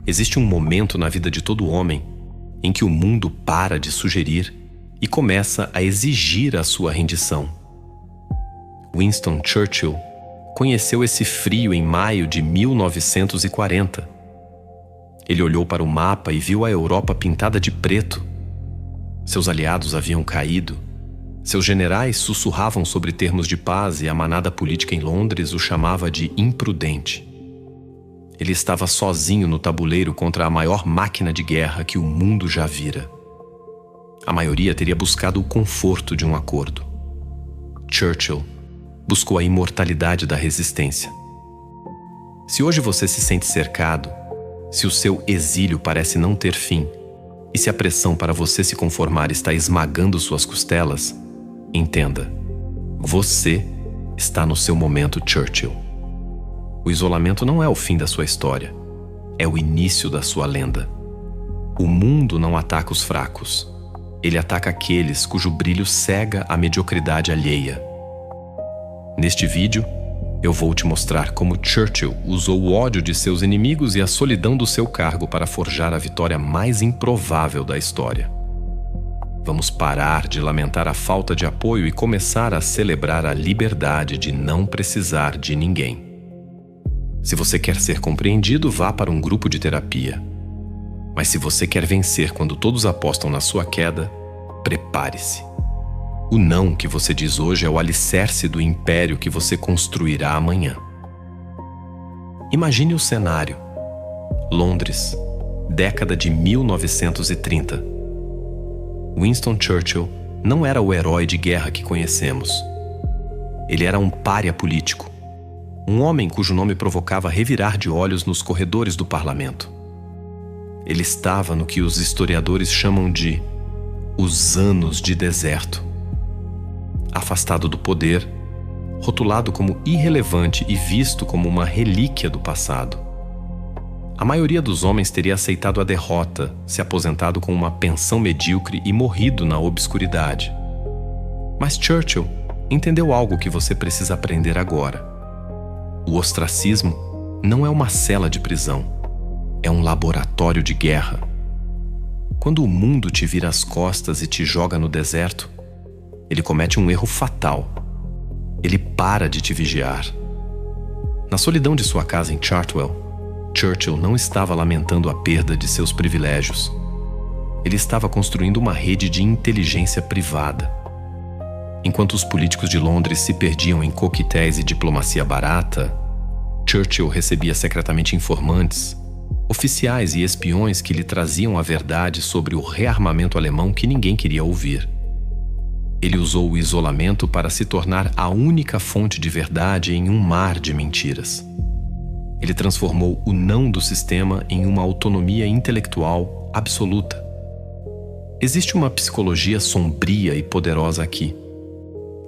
Existe um momento na vida de todo homem em que o mundo para de sugerir e começa a exigir a sua rendição. Winston Churchill conheceu esse frio em maio de 1940. Ele olhou para o mapa e viu a Europa pintada de preto. Seus aliados haviam caído. Seus generais sussurravam sobre termos de paz e a manada política em Londres o chamava de imprudente. Ele estava sozinho no tabuleiro contra a maior máquina de guerra que o mundo já vira. A maioria teria buscado o conforto de um acordo. Churchill buscou a imortalidade da resistência. Se hoje você se sente cercado, se o seu exílio parece não ter fim, e se a pressão para você se conformar está esmagando suas costelas, entenda, você está no seu momento Churchill. O isolamento não é o fim da sua história, é o início da sua lenda. O mundo não ataca os fracos, ele ataca aqueles cujo brilho cega a mediocridade alheia. Neste vídeo, eu vou te mostrar como Churchill usou o ódio de seus inimigos e a solidão do seu cargo para forjar a vitória mais improvável da história. Vamos parar de lamentar a falta de apoio e começar a celebrar a liberdade de não precisar de ninguém. Se você quer ser compreendido, vá para um grupo de terapia. Mas se você quer vencer quando todos apostam na sua queda, prepare-se. O não que você diz hoje é o alicerce do império que você construirá amanhã. Imagine o cenário. Londres, década de 1930. Winston Churchill não era o herói de guerra que conhecemos. Ele era um pária político. Um homem cujo nome provocava revirar de olhos nos corredores do parlamento. Ele estava no que os historiadores chamam de os anos de deserto. Afastado do poder, rotulado como irrelevante e visto como uma relíquia do passado. A maioria dos homens teria aceitado a derrota, se aposentado com uma pensão medíocre e morrido na obscuridade. Mas Churchill entendeu algo que você precisa aprender agora. O ostracismo não é uma cela de prisão, é um laboratório de guerra. Quando o mundo te vira as costas e te joga no deserto, ele comete um erro fatal. Ele para de te vigiar. Na solidão de sua casa em Chartwell, Churchill não estava lamentando a perda de seus privilégios. Ele estava construindo uma rede de inteligência privada. Enquanto os políticos de Londres se perdiam em coquetéis e diplomacia barata, Churchill recebia secretamente informantes, oficiais e espiões que lhe traziam a verdade sobre o rearmamento alemão que ninguém queria ouvir. Ele usou o isolamento para se tornar a única fonte de verdade em um mar de mentiras. Ele transformou o não do sistema em uma autonomia intelectual absoluta. Existe uma psicologia sombria e poderosa aqui.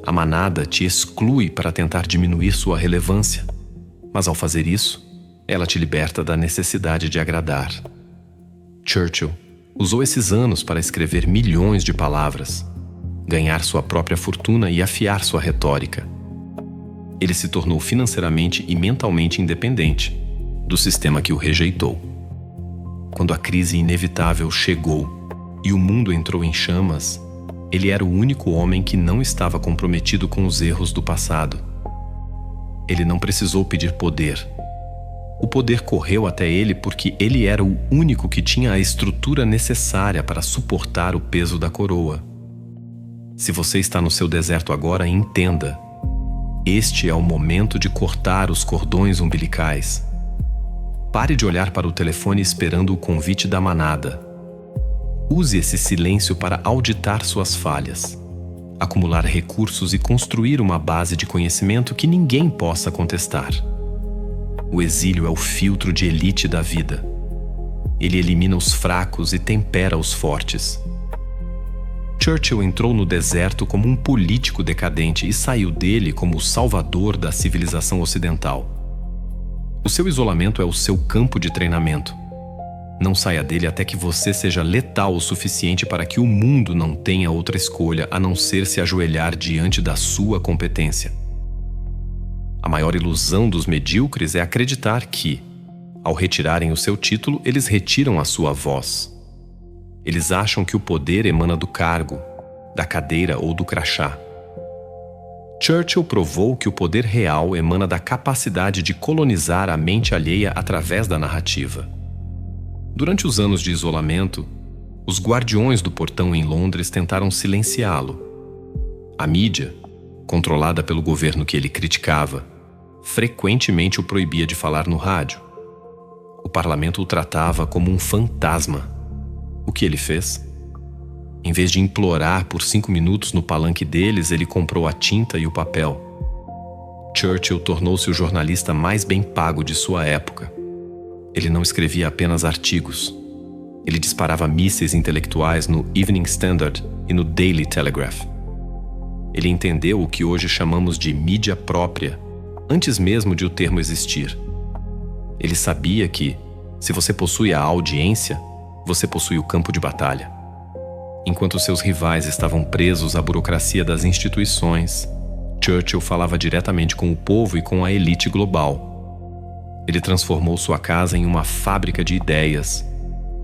A manada te exclui para tentar diminuir sua relevância, mas ao fazer isso, ela te liberta da necessidade de agradar. Churchill usou esses anos para escrever milhões de palavras, ganhar sua própria fortuna e afiar sua retórica. Ele se tornou financeiramente e mentalmente independente do sistema que o rejeitou. Quando a crise inevitável chegou e o mundo entrou em chamas, ele era o único homem que não estava comprometido com os erros do passado. Ele não precisou pedir poder. O poder correu até ele porque ele era o único que tinha a estrutura necessária para suportar o peso da coroa. Se você está no seu deserto agora, entenda. Este é o momento de cortar os cordões umbilicais. Pare de olhar para o telefone esperando o convite da manada. Use esse silêncio para auditar suas falhas, acumular recursos e construir uma base de conhecimento que ninguém possa contestar. O exílio é o filtro de elite da vida. Ele elimina os fracos e tempera os fortes. Churchill entrou no deserto como um político decadente e saiu dele como o salvador da civilização ocidental. O seu isolamento é o seu campo de treinamento. Não saia dele até que você seja letal o suficiente para que o mundo não tenha outra escolha a não ser se ajoelhar diante da sua competência. A maior ilusão dos medíocres é acreditar que, Ao retirarem o seu título, eles retiram a sua voz. Eles acham que o poder emana do cargo, da cadeira ou do crachá. Churchill provou que o poder real emana da capacidade de colonizar a mente alheia através da narrativa. Durante os anos de isolamento, os guardiões do portão em Londres tentaram silenciá-lo. A mídia, controlada pelo governo que ele criticava, frequentemente o proibia de falar no rádio. O parlamento o tratava como um fantasma. O que ele fez? Em vez de implorar por 5 minutos no palanque deles, ele comprou a tinta e o papel. Churchill tornou-se o jornalista mais bem pago de sua época. Ele não escrevia apenas artigos. Ele disparava mísseis intelectuais no Evening Standard e no Daily Telegraph. Ele entendeu o que hoje chamamos de mídia própria, antes mesmo de o termo existir. Ele sabia que, se você possui a audiência, você possui o campo de batalha. Enquanto seus rivais estavam presos à burocracia das instituições, Churchill falava diretamente com o povo e com a elite global. Ele transformou sua casa em uma fábrica de ideias,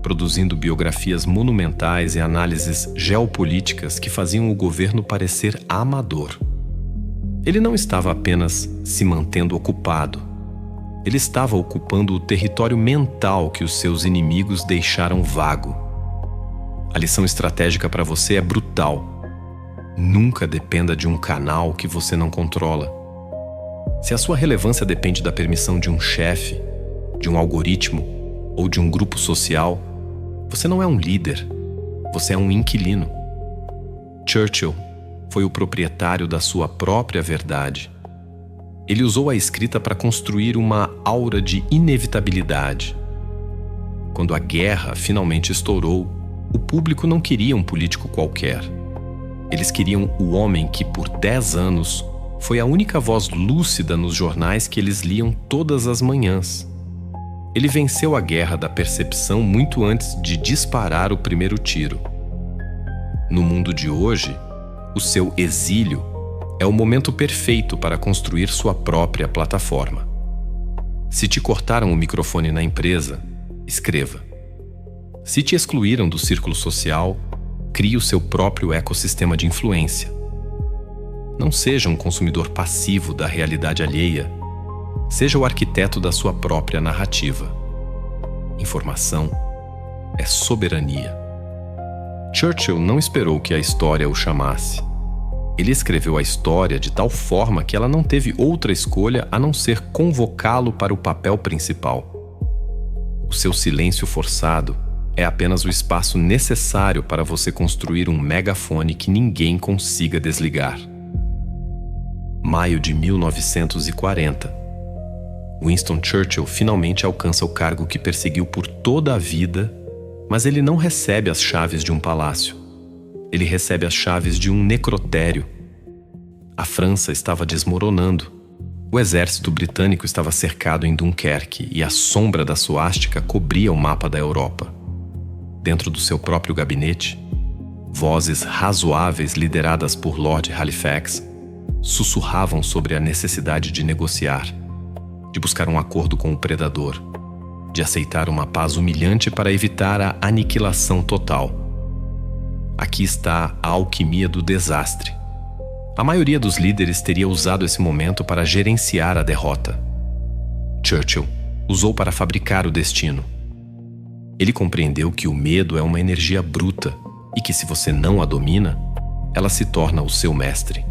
produzindo biografias monumentais e análises geopolíticas que faziam o governo parecer amador. Ele não estava apenas se mantendo ocupado. Ele estava ocupando o território mental que os seus inimigos deixaram vago. A lição estratégica para você é brutal. Nunca dependa de um canal que você não controla. Se a sua relevância depende da permissão de um chefe, de um algoritmo ou de um grupo social, você não é um líder, você é um inquilino. Churchill foi o proprietário da sua própria verdade. Ele usou a escrita para construir uma aura de inevitabilidade. Quando a guerra finalmente estourou, o público não queria um político qualquer. Eles queriam o homem que, por 10 anos, foi a única voz lúcida nos jornais que eles liam todas as manhãs. Ele venceu a guerra da percepção muito antes de disparar o primeiro tiro. No mundo de hoje, o seu exílio é o momento perfeito para construir sua própria plataforma. Se te cortaram o microfone na empresa, escreva. Se te excluíram do círculo social, crie o seu próprio ecossistema de influência. Não seja um consumidor passivo da realidade alheia. Seja o arquiteto da sua própria narrativa. Informação é soberania. Churchill não esperou que a história o chamasse. Ele escreveu a história de tal forma que ela não teve outra escolha a não ser convocá-lo para o papel principal. O seu silêncio forçado é apenas o espaço necessário para você construir um megafone que ninguém consiga desligar. Maio de 1940. Winston Churchill finalmente alcança o cargo que perseguiu por toda a vida, mas ele não recebe as chaves de um palácio. Ele recebe as chaves de um necrotério. A França estava desmoronando. O exército britânico estava cercado em Dunkerque e a sombra da suástica cobria o mapa da Europa. Dentro do seu próprio gabinete, vozes razoáveis lideradas por Lord Halifax sussurravam sobre a necessidade de negociar, de buscar um acordo com o predador, de aceitar uma paz humilhante para evitar a aniquilação total. Aqui está a alquimia do desastre. A maioria dos líderes teria usado esse momento para gerenciar a derrota. Churchill usou para fabricar o destino. Ele compreendeu que o medo é uma energia bruta e que, se você não a domina, ela se torna o seu mestre.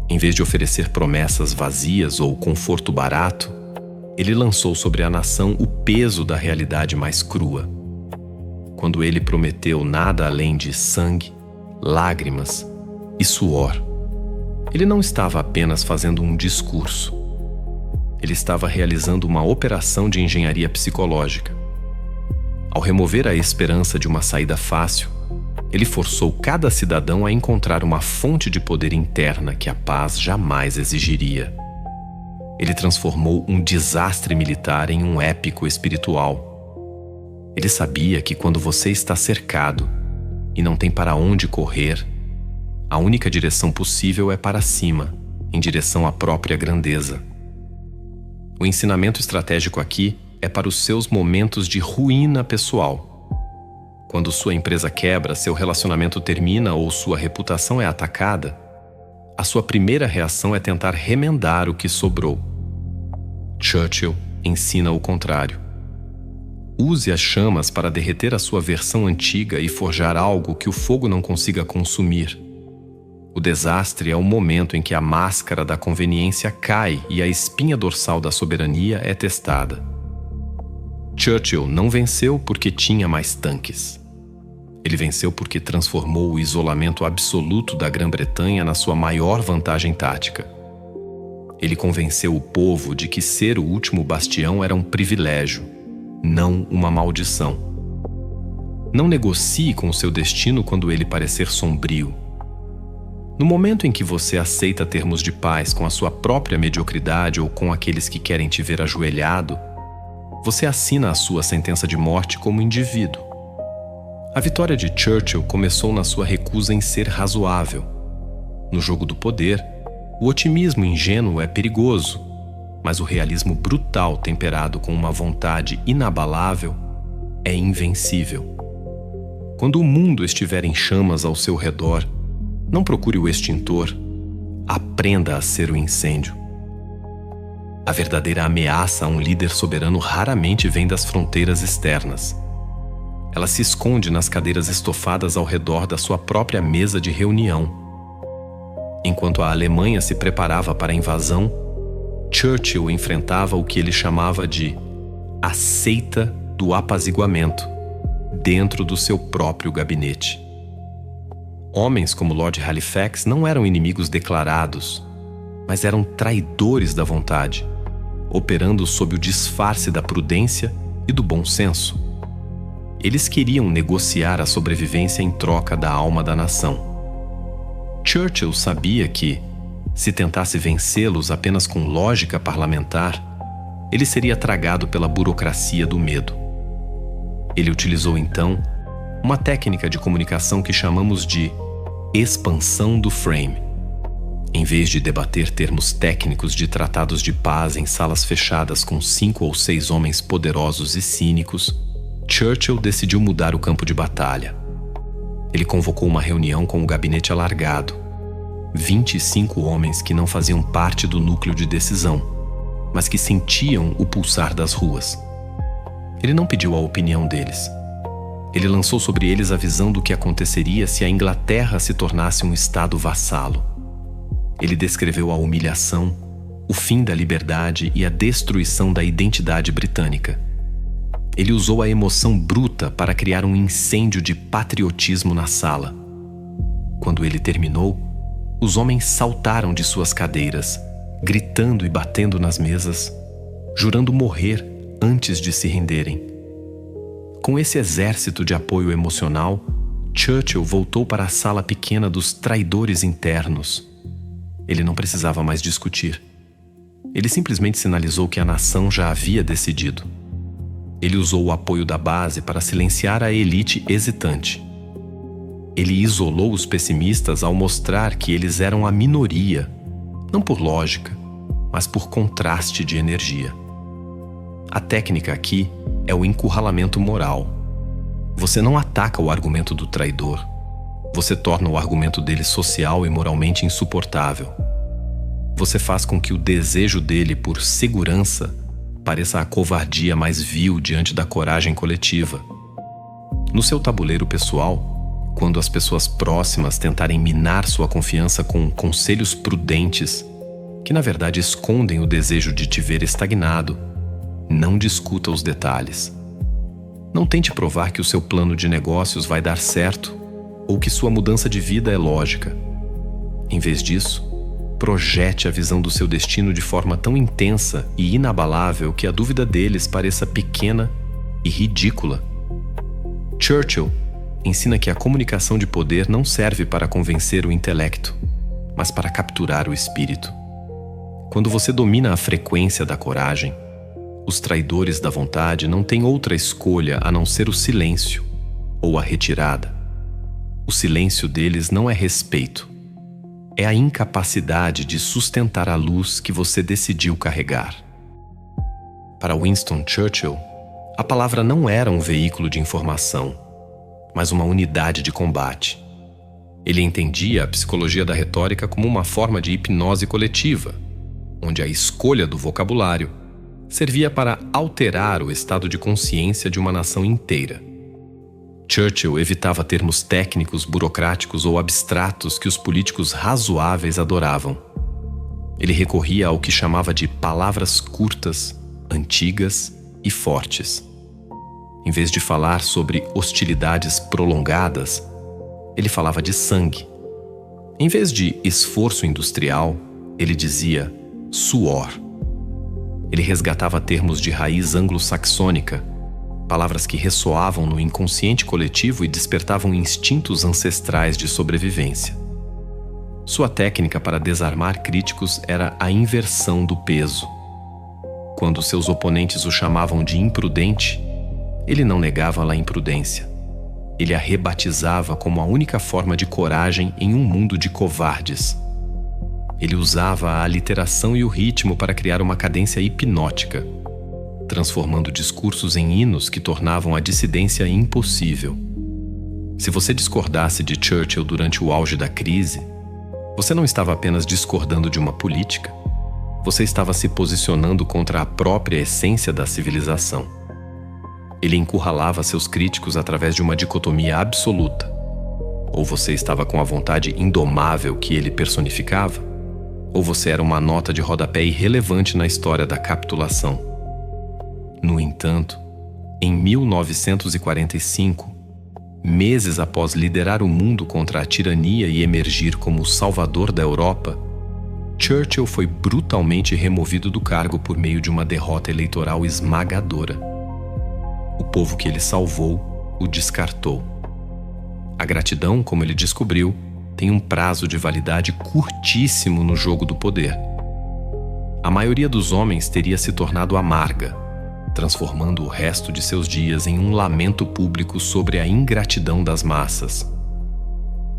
Em vez de oferecer promessas vazias ou conforto barato, ele lançou sobre a nação o peso da realidade mais crua. Quando ele prometeu nada além de sangue, lágrimas e suor, ele não estava apenas fazendo um discurso. Ele estava realizando uma operação de engenharia psicológica. Ao remover a esperança de uma saída fácil, ele forçou cada cidadão a encontrar uma fonte de poder interna que a paz jamais exigiria. Ele transformou um desastre militar em um épico espiritual. Ele sabia que quando você está cercado e não tem para onde correr, a única direção possível é para cima, em direção à própria grandeza. O ensinamento estratégico aqui é para os seus momentos de ruína pessoal. Quando sua empresa quebra, seu relacionamento termina ou sua reputação é atacada, a sua primeira reação é tentar remendar o que sobrou. Churchill ensina o contrário. Use as chamas para derreter a sua versão antiga e forjar algo que o fogo não consiga consumir. O desastre é o momento em que a máscara da conveniência cai e a espinha dorsal da soberania é testada. Churchill não venceu porque tinha mais tanques. Ele venceu porque transformou o isolamento absoluto da Grã-Bretanha na sua maior vantagem tática. Ele convenceu o povo de que ser o último bastião era um privilégio, não uma maldição. Não negocie com o seu destino quando ele parecer sombrio. No momento em que você aceita termos de paz com a sua própria mediocridade ou com aqueles que querem te ver ajoelhado, você assina a sua sentença de morte como indivíduo. A vitória de Churchill começou na sua recusa em ser razoável. No jogo do poder, o otimismo ingênuo é perigoso, mas o realismo brutal temperado com uma vontade inabalável é invencível. Quando o mundo estiver em chamas ao seu redor, não procure o extintor, aprenda a ser o incêndio. A verdadeira ameaça a um líder soberano raramente vem das fronteiras externas. Ela se esconde nas cadeiras estofadas ao redor da sua própria mesa de reunião. Enquanto a Alemanha se preparava para a invasão, Churchill enfrentava o que ele chamava de a seita do apaziguamento, dentro do seu próprio gabinete. Homens como Lord Halifax não eram inimigos declarados, mas eram traidores da vontade, operando sob o disfarce da prudência e do bom senso. Eles queriam negociar a sobrevivência em troca da alma da nação. Churchill sabia que, se tentasse vencê-los apenas com lógica parlamentar, ele seria tragado pela burocracia do medo. Ele utilizou, então, uma técnica de comunicação que chamamos de expansão do frame. Em vez de debater termos técnicos de tratados de paz em salas fechadas com 5 ou 6 homens poderosos e cínicos, Churchill decidiu mudar o campo de batalha. Ele convocou uma reunião com o gabinete alargado. 25 homens que não faziam parte do núcleo de decisão, mas que sentiam o pulsar das ruas. Ele não pediu a opinião deles. Ele lançou sobre eles a visão do que aconteceria se a Inglaterra se tornasse um estado vassalo. Ele descreveu a humilhação, o fim da liberdade e a destruição da identidade britânica. Ele usou a emoção bruta para criar um incêndio de patriotismo na sala. Quando ele terminou, os homens saltaram de suas cadeiras, gritando e batendo nas mesas, jurando morrer antes de se renderem. Com esse exército de apoio emocional, Churchill voltou para a sala pequena dos traidores internos. Ele não precisava mais discutir. Ele simplesmente sinalizou que a nação já havia decidido. Ele usou o apoio da base para silenciar a elite hesitante. Ele isolou os pessimistas ao mostrar que eles eram a minoria, não por lógica, mas por contraste de energia. A técnica aqui é o encurralamento moral. Você não ataca o argumento do traidor. Você torna o argumento dele social e moralmente insuportável. Você faz com que o desejo dele por segurança pareça a covardia mais vil diante da coragem coletiva. No seu tabuleiro pessoal, quando as pessoas próximas tentarem minar sua confiança com conselhos prudentes, que na verdade escondem o desejo de te ver estagnado, não discuta os detalhes. Não tente provar que o seu plano de negócios vai dar certo ou que sua mudança de vida é lógica. Em vez disso, projete a visão do seu destino de forma tão intensa e inabalável que a dúvida deles pareça pequena e ridícula. Churchill ensina que a comunicação de poder não serve para convencer o intelecto, mas para capturar o espírito. Quando você domina a frequência da coragem, os traidores da vontade não têm outra escolha a não ser o silêncio ou a retirada. O silêncio deles não é respeito. É a incapacidade de sustentar a luz que você decidiu carregar. Para Winston Churchill, a palavra não era um veículo de informação, mas uma unidade de combate. Ele entendia a psicologia da retórica como uma forma de hipnose coletiva, onde a escolha do vocabulário servia para alterar o estado de consciência de uma nação inteira. Churchill evitava termos técnicos, burocráticos ou abstratos que os políticos razoáveis adoravam. Ele recorria ao que chamava de palavras curtas, antigas e fortes. Em vez de falar sobre hostilidades prolongadas, ele falava de sangue. Em vez de esforço industrial, ele dizia suor. Ele resgatava termos de raiz anglo-saxônica, palavras que ressoavam no inconsciente coletivo e despertavam instintos ancestrais de sobrevivência. Sua técnica para desarmar críticos era a inversão do peso. Quando seus oponentes o chamavam de imprudente, ele não negava a imprudência. Ele a rebatizava como a única forma de coragem em um mundo de covardes. Ele usava a aliteração e o ritmo para criar uma cadência hipnótica, transformando discursos em hinos que tornavam a dissidência impossível. Se você discordasse de Churchill durante o auge da crise, você não estava apenas discordando de uma política, você estava se posicionando contra a própria essência da civilização. Ele encurralava seus críticos através de uma dicotomia absoluta. Ou você estava com a vontade indomável que ele personificava, ou você era uma nota de rodapé irrelevante na história da capitulação. No entanto, em 1945, meses após liderar o mundo contra a tirania e emergir como o salvador da Europa, Churchill foi brutalmente removido do cargo por meio de uma derrota eleitoral esmagadora. O povo que ele salvou o descartou. A gratidão, como ele descobriu, tem um prazo de validade curtíssimo no jogo do poder. A maioria dos homens teria se tornado amarga, transformando o resto de seus dias em um lamento público sobre a ingratidão das massas.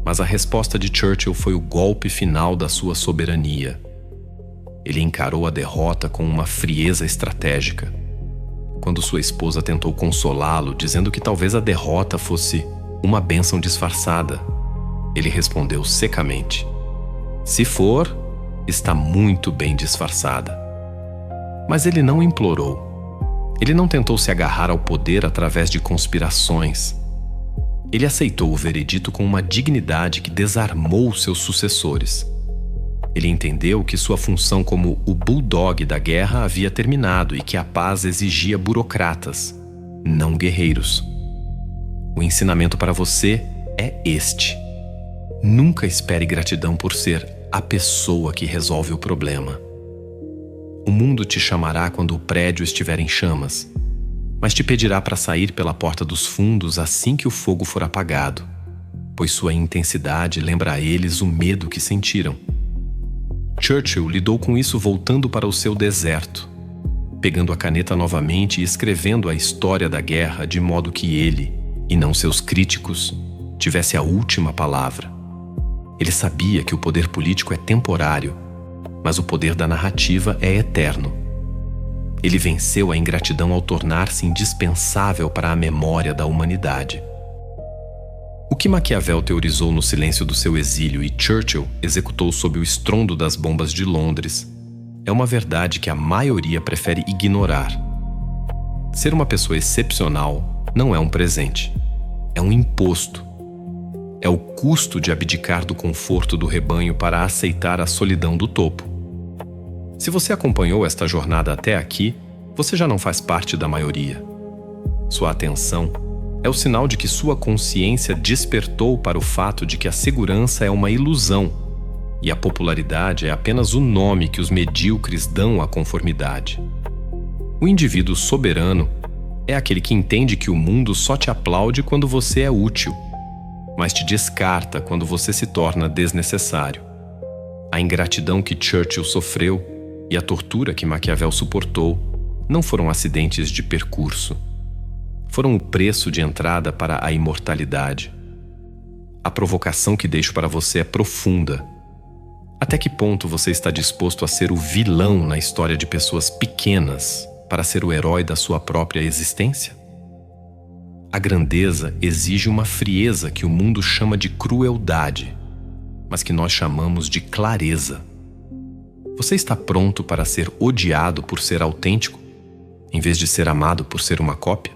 Mas a resposta de Churchill foi o golpe final da sua soberania. Ele encarou a derrota com uma frieza estratégica. Quando sua esposa tentou consolá-lo, dizendo que talvez a derrota fosse uma bênção disfarçada, ele respondeu secamente: "Se for, está muito bem disfarçada." Mas ele não implorou. Ele não tentou se agarrar ao poder através de conspirações. Ele aceitou o veredito com uma dignidade que desarmou seus sucessores. Ele entendeu que sua função como o bulldog da guerra havia terminado e que a paz exigia burocratas, não guerreiros. O ensinamento para você é este: nunca espere gratidão por ser a pessoa que resolve o problema. O mundo te chamará quando o prédio estiver em chamas, mas te pedirá para sair pela porta dos fundos assim que o fogo for apagado, pois sua intensidade lembra a eles o medo que sentiram. Churchill lidou com isso voltando para o seu deserto, pegando a caneta novamente e escrevendo a história da guerra de modo que ele, e não seus críticos, tivesse a última palavra. Ele sabia que o poder político é temporário, mas o poder da narrativa é eterno. Ele venceu a ingratidão ao tornar-se indispensável para a memória da humanidade. O que Maquiavel teorizou no silêncio do seu exílio e Churchill executou sob o estrondo das bombas de Londres é uma verdade que a maioria prefere ignorar. Ser uma pessoa excepcional não é um presente, é um imposto. É o custo de abdicar do conforto do rebanho para aceitar a solidão do topo. Se você acompanhou esta jornada até aqui, você já não faz parte da maioria. Sua atenção é o sinal de que sua consciência despertou para o fato de que a segurança é uma ilusão e a popularidade é apenas o nome que os medíocres dão à conformidade. O indivíduo soberano é aquele que entende que o mundo só te aplaude quando você é útil, mas te descarta quando você se torna desnecessário. A ingratidão que Churchill sofreu e a tortura que Maquiavel suportou não foram acidentes de percurso. Foram o preço de entrada para a imortalidade. A provocação que deixo para você é profunda. Até que ponto você está disposto a ser o vilão na história de pessoas pequenas para ser o herói da sua própria existência? A grandeza exige uma frieza que o mundo chama de crueldade, mas que nós chamamos de clareza. Você está pronto para ser odiado por ser autêntico, em vez de ser amado por ser uma cópia?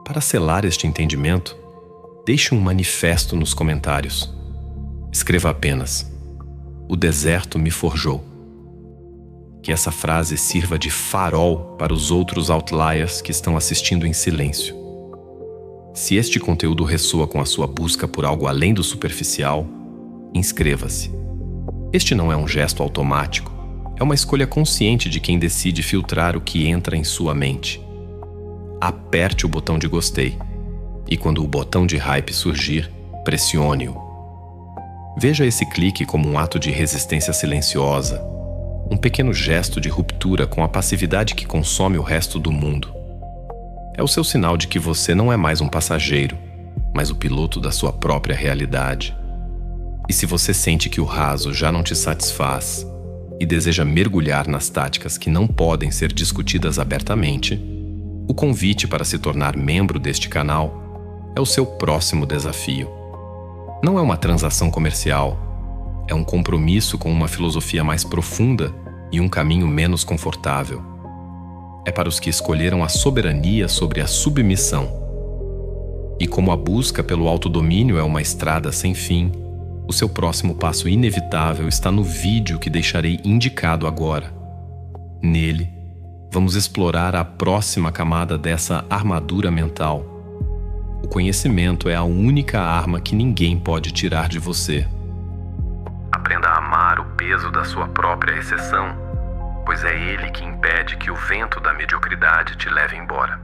Para selar este entendimento, deixe um manifesto nos comentários. Escreva apenas: "O deserto me forjou." Que essa frase sirva de farol para os outros outliers que estão assistindo em silêncio. Se este conteúdo ressoa com a sua busca por algo além do superficial, inscreva-se. Este não é um gesto automático, é uma escolha consciente de quem decide filtrar o que entra em sua mente. Aperte o botão de gostei, e quando o botão de hype surgir, pressione-o. Veja esse clique como um ato de resistência silenciosa, um pequeno gesto de ruptura com a passividade que consome o resto do mundo. É o seu sinal de que você não é mais um passageiro, mas o piloto da sua própria realidade. E se você sente que o raso já não te satisfaz e deseja mergulhar nas táticas que não podem ser discutidas abertamente, o convite para se tornar membro deste canal é o seu próximo desafio. Não é uma transação comercial, é um compromisso com uma filosofia mais profunda e um caminho menos confortável. É para os que escolheram a soberania sobre a submissão. E como a busca pelo autodomínio é uma estrada sem fim, o seu próximo passo inevitável está no vídeo que deixarei indicado agora. Nele, vamos explorar a próxima camada dessa armadura mental. O conhecimento é a única arma que ninguém pode tirar de você. Aprenda a amar o peso da sua própria exceção, pois é ele que impede que o vento da mediocridade te leve embora.